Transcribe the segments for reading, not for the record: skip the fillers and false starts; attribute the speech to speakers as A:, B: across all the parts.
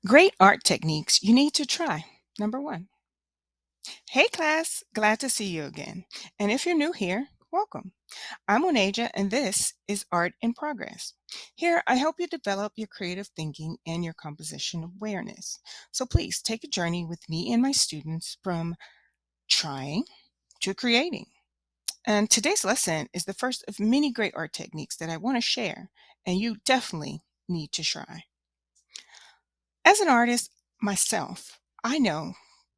A: Great art techniques you need to try. Number one. Hey class, glad to see you again. And if you're new here, welcome. I'm Onaja and this is Art in Progress. Here I help you develop your creative thinking and your composition awareness. So please take a journey with me and my students from trying to creating. And today's lesson is the first of many great art techniques that I want to share, and you definitely need to try. As an artist myself, I know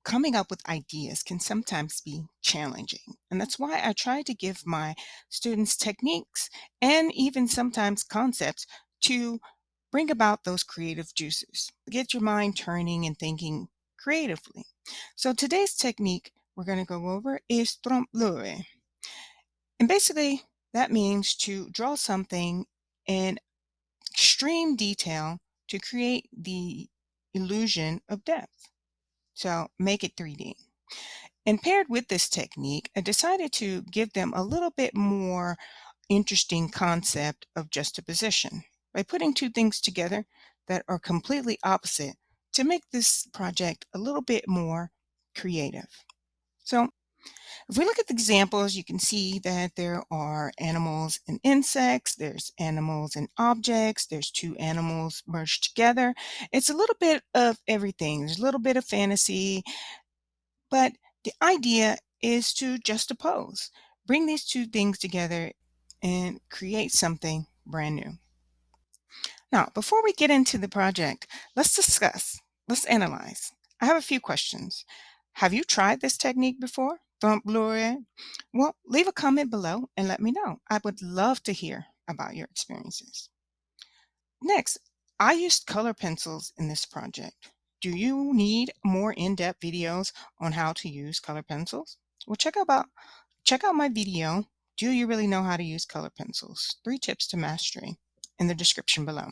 A: coming up with ideas can sometimes be challenging. And that's why I try to give my students techniques and even sometimes concepts to bring about those creative juices. Get your mind turning and thinking creatively. So today's technique we're going to go over is trompe-l'oeil. And basically, that means to draw something in extreme detail to create the illusion of depth. So make it 3D. And paired with this technique, I decided to give them a little bit more interesting concept of juxtaposition by putting two things together that are completely opposite to make this project a little bit more creative. So if we look at the examples, you can see that there are animals and insects, there's animals and objects, there's two animals merged together. It's a little bit of everything. There's a little bit of fantasy, but the idea is to juxtapose, bring these two things together and create something brand new. Now, before we get into the project, let's discuss, let's analyze. I have a few questions. Have you tried this technique before? Trompe-l'oeil? Well, leave a comment below and let me know. I would love to hear about your experiences. Next, I used color pencils in this project. Do you need more in-depth videos on how to use color pencils? Well, check out my video, Do You Really Know How to Use Color Pencils? 3 Tips to Mastery in the description below.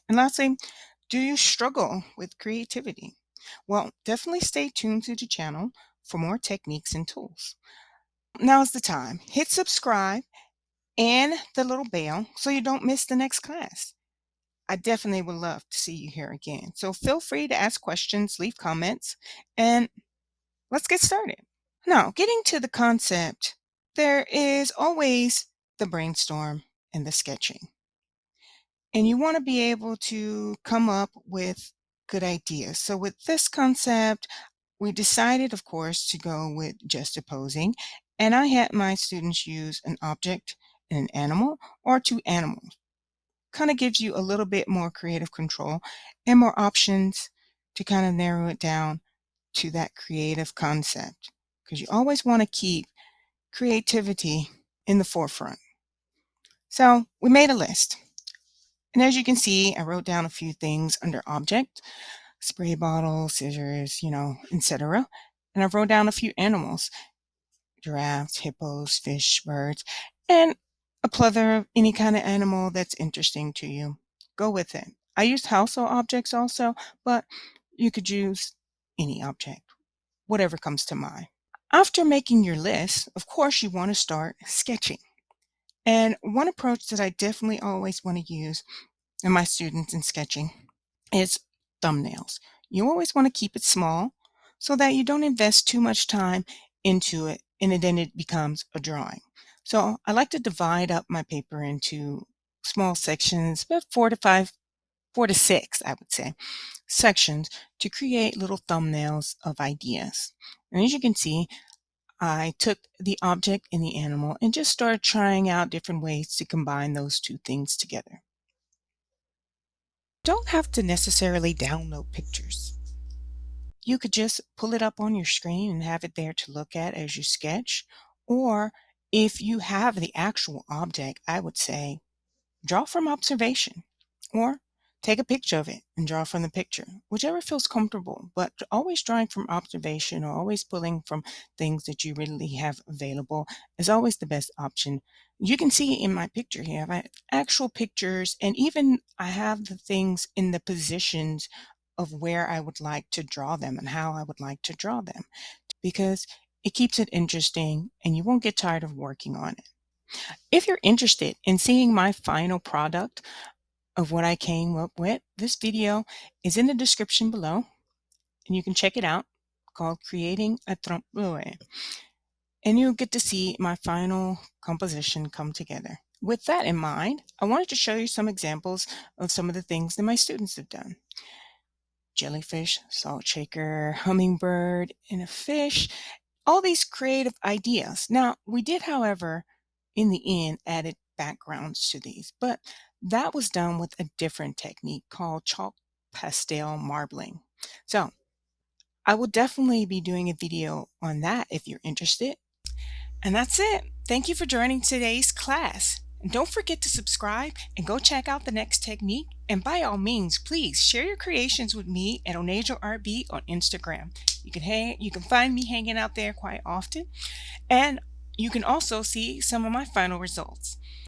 A: And lastly, do you struggle with creativity? Well, definitely stay tuned to the channel for more techniques and tools. Now's the time. Hit subscribe and the little bell so you don't miss the next class. I definitely would love to see you here again. So feel free to ask questions, leave comments, and let's get started. Now, getting to the concept, there is always the brainstorm and the sketching. And you want to be able to come up with good ideas. So with this concept, we decided, of course, to go with juxtaposing. And I had my students use an object and an animal or two animals. Kind of gives you a little bit more creative control and more options to kind of narrow it down to that creative concept. Because you always want to keep creativity in the forefront. So we made a list. And as you can see, I wrote down a few things under object, spray bottle, scissors, etc. And I wrote down a few animals, giraffes, hippos, fish, birds, and a plethora of any kind of animal that's interesting to you. Go with it. I used household objects also, but you could use any object, whatever comes to mind. After making your list, of course, you want to start sketching. And one approach that I definitely always want to use in my students in sketching is thumbnails. You always want to keep it small so that you don't invest too much time into it and then it becomes a drawing. So I like to divide up my paper into small sections, about 4 to 6, I would say, sections to create little thumbnails of ideas. And as you can see, I took the object and the animal and just started trying out different ways to combine those two things together. Don't have to necessarily download pictures. You could just pull it up on your screen and have it there to look at as you sketch. Or if you have the actual object, I would say draw from observation or take a picture of it and draw from the picture, whichever feels comfortable. But always drawing from observation or always pulling from things that you really have available is always the best option. You can see in my picture here, I have actual pictures, and even I have the things in the positions of where I would like to draw them and how I would like to draw them, because it keeps it interesting and you won't get tired of working on it. If you're interested in seeing my final product, of what I came up with. This video is in the description below, and you can check it out, called Creating a Trompe l'oeil. And you'll get to see my final composition come together. With that in mind, I wanted to show you some examples of some of the things that my students have done. Jellyfish, salt shaker, hummingbird, and a fish. All these creative ideas. Now, we did, however, in the end, added backgrounds to these, but that was done with a different technique called chalk pastel marbling. So I will definitely be doing a video on that if you're interested. And that's it. Thank you for joining today's class. And don't forget to subscribe and go check out the next technique. And by all means, please share your creations with me at Oneja RB on Instagram. You can find me hanging out there quite often. And you can also see some of my final results.